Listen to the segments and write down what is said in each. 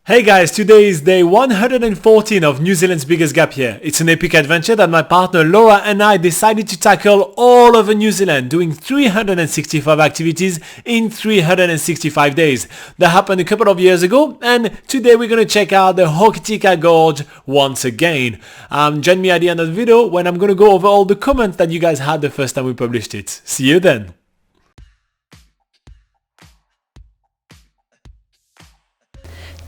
Hey guys, today is day 114 of New Zealand's biggest gap year. It's an epic adventure that my partner Laura and I decided to tackle all over New Zealand, doing 365 activities in 365 days. That happened a couple of years ago, and today we're going to check out the Hokitika Gorge once again. Join me at the end of the video when I'm going to go over all the comments that you guys had the first time we published it. See you then.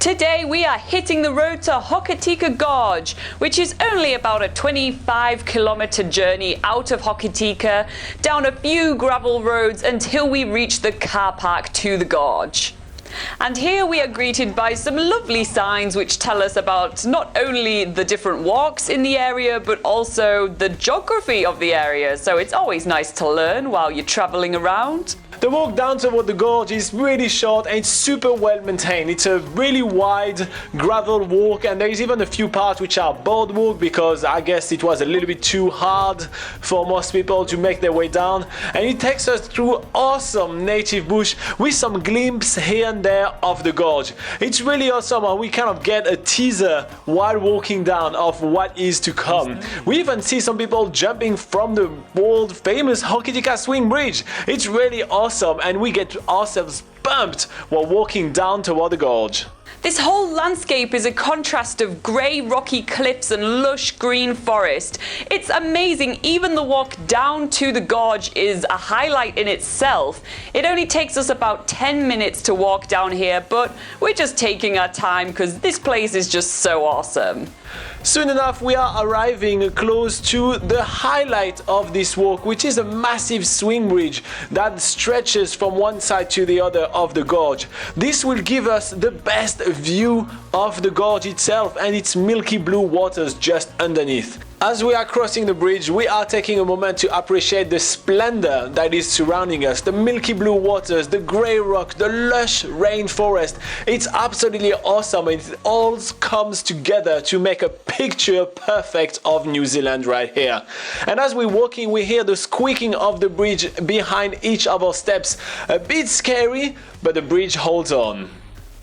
Today we are hitting the road to Hokitika Gorge, which is only about a 25-kilometer journey out of Hokitika, down a few gravel roads until we reach the car park to the gorge. And here we are greeted by some lovely signs which tell us about not only the different walks in the area, but also the geography of the area. So it's always nice to learn while you're traveling around. The walk down toward the gorge is really short and it's super well maintained. It's a really wide gravel walk, and there is even a few parts which are boardwalk because I guess it was a little bit too hard for most people to make their way down. And it takes us through awesome native bush with some glimpse here and there of the gorge. It's really awesome, and we kind of get a teaser while walking down of what is to come. We even see some people jumping from the world famous Hokitika swing bridge. It's really awesome, and we get ourselves pumped while walking down toward the gorge. This whole landscape is a contrast of grey rocky cliffs and lush green forest. It's amazing. Even the walk down to the gorge is a highlight in itself. It only takes us about 10 minutes to walk down here, but we're just taking our time because this place is just so awesome. Soon enough, we are arriving close to the highlight of this walk, which is a massive swing bridge that stretches from one side to the other of the gorge. This will give us the best view of the gorge itself and its milky blue waters just underneath. As we are crossing the bridge, we are taking a moment to appreciate the splendor that is surrounding us. The milky blue waters, the grey rock, the lush rainforest. It's absolutely awesome. It all comes together to make a picture perfect of New Zealand right here. And as we're walking, we hear the squeaking of the bridge behind each of our steps. A bit scary, but the bridge holds on.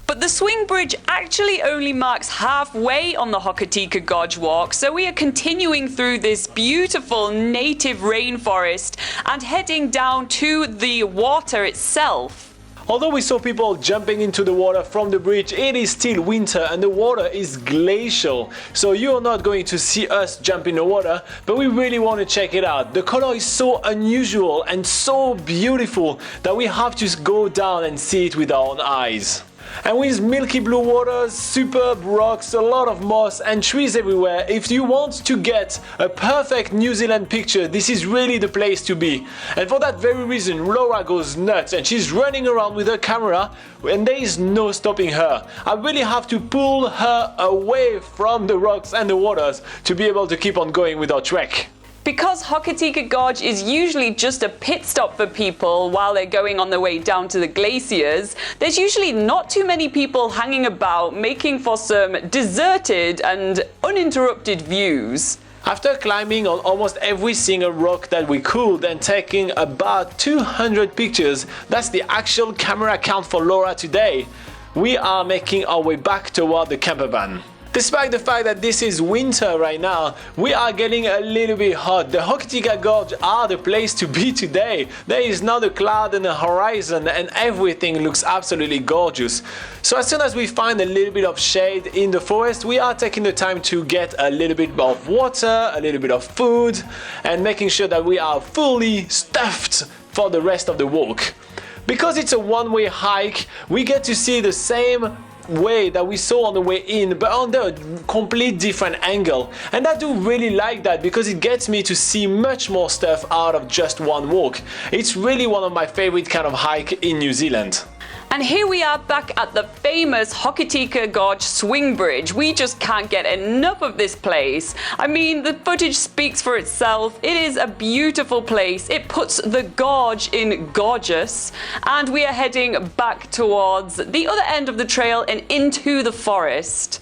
But the swing bridge actually only marks halfway on the Hokitika Gorge walk, so we are continuing through this beautiful native rainforest and heading down to the water itself. Although we saw people jumping into the water from the bridge, it is still winter and the water is glacial. So you're not going to see us jump in the water, but we really want to check it out. The color is so unusual and so beautiful that we have to go down and see it with our own eyes. And with milky blue waters, superb rocks, a lot of moss and trees everywhere, if you want to get a perfect New Zealand picture, this is really the place to be. And for that very reason, Laura goes nuts and she's running around with her camera and there is no stopping her. I really have to pull her away from the rocks and the waters to be able to keep on going with our trek. Because Hokitika Gorge is usually just a pit stop for people while they're going on their way down to the glaciers, there's usually not too many people hanging about, making for some deserted and uninterrupted views. After climbing on almost every single rock that we could and taking about 200 pictures, that's the actual camera count for Laura today, we are making our way back toward the camper van. Despite the fact that this is winter right now, we are getting a little bit hot. The Hokitika Gorge are the place to be today. There is not a cloud in the horizon and everything looks absolutely gorgeous. So as soon as we find a little bit of shade in the forest, we are taking the time to get a little bit of water, a little bit of food, and making sure that we are fully stuffed for the rest of the walk. Because it's a one-way hike, we get to see the same way that we saw on the way in, but under a complete different angle. And I do really like that because it gets me to see much more stuff out of just one walk. It's really one of my favorite kind of hike in New Zealand. And here we are back at the famous Hokitika Gorge swing bridge. We just can't get enough of this place. I mean, the footage speaks for itself. It is a beautiful place. It puts the gorge in gorgeous. And we are heading back towards the other end of the trail and into the forest.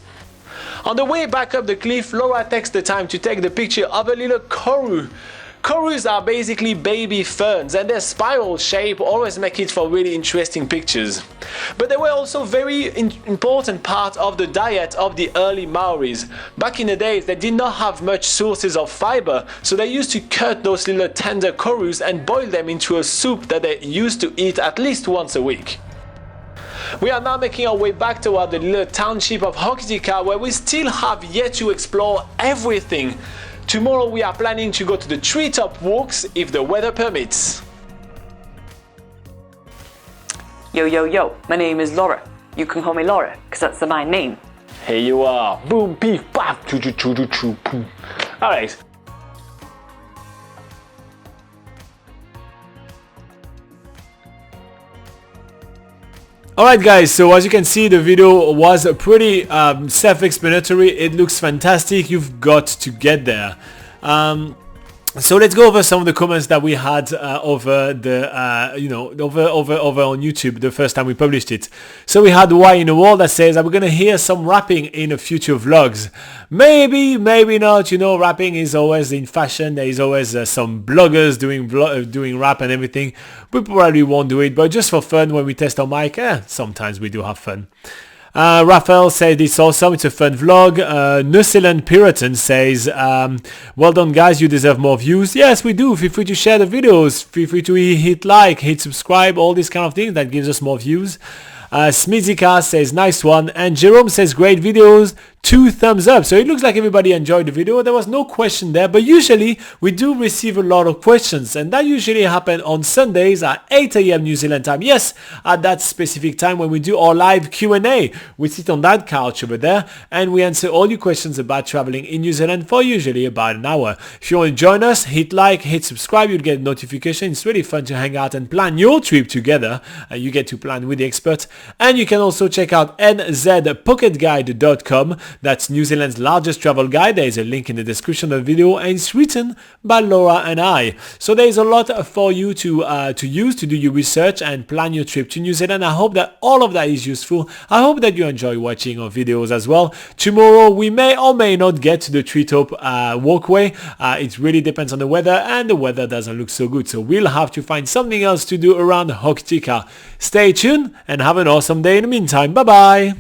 On the way back up the cliff, Laura takes the time to take the picture of a little koru. Corals are basically baby ferns, and their spiral shape always make it for really interesting pictures. But they were also very important part of the diet of the early Maoris. Back in the days, they did not have much sources of fiber, so they used to cut those little tender corals and boil them into a soup that they used to eat at least once a week. We are now making our way back toward the little township of Hokitika, where we still have yet to explore everything. Tomorrow we are planning to go to the treetop walks if the weather permits. Yo, yo, yo, my name is Laura. You can call me Laura, because that's my name. Here you are. Boom, beef, baf, choo choo choo choo choo, boom. Alright. Alright guys, so as you can see, the video was pretty self-explanatory. It looks fantastic. You've got to get there. So let's go over some of the comments that we had over the over on YouTube the first time we published it. So we had Why in the World that says, "Are we gonna hear some rapping in the future vlogs?" Maybe, maybe not. You know, rapping is always in fashion. There is always some bloggers doing rap and everything. We probably won't do it, but just for fun when we test our mic, sometimes we do have fun. Raphael said it's awesome, it's a fun vlog. Zealand Puritan says, well done guys, you deserve more views. Yes, we do. Feel free to share the videos, feel free to hit like, hit subscribe, all these kind of things that gives us more views. Smizika says nice one, and Jerome says great videos, 2 thumbs up. So it looks like everybody enjoyed the video. There was no question there, but usually we do receive a lot of questions, and that usually happen on Sundays at 8 AM New Zealand time. Yes, at that specific time when we do our live Q&A. We sit on that couch over there and we answer all your questions about traveling in New Zealand for usually about an hour. If you want to join us, hit like, hit subscribe, you'll get notification. It's really fun to hang out and plan your trip together. You get to plan with the expert. And you can also check out nzpocketguide.com. That's New Zealand's largest travel guide. There is a link in the description of the video, and it's written by Laura and I. So there is a lot for you to use to do your research and plan your trip to New Zealand. I hope that all of that is useful. I hope that you enjoy watching our videos as well. Tomorrow we may or may not get to the treetop walkway. It really depends on the weather, and the weather doesn't look so good. So we'll have to find something else to do around Hokitika. Stay tuned and have an awesome day in the meantime. Bye bye.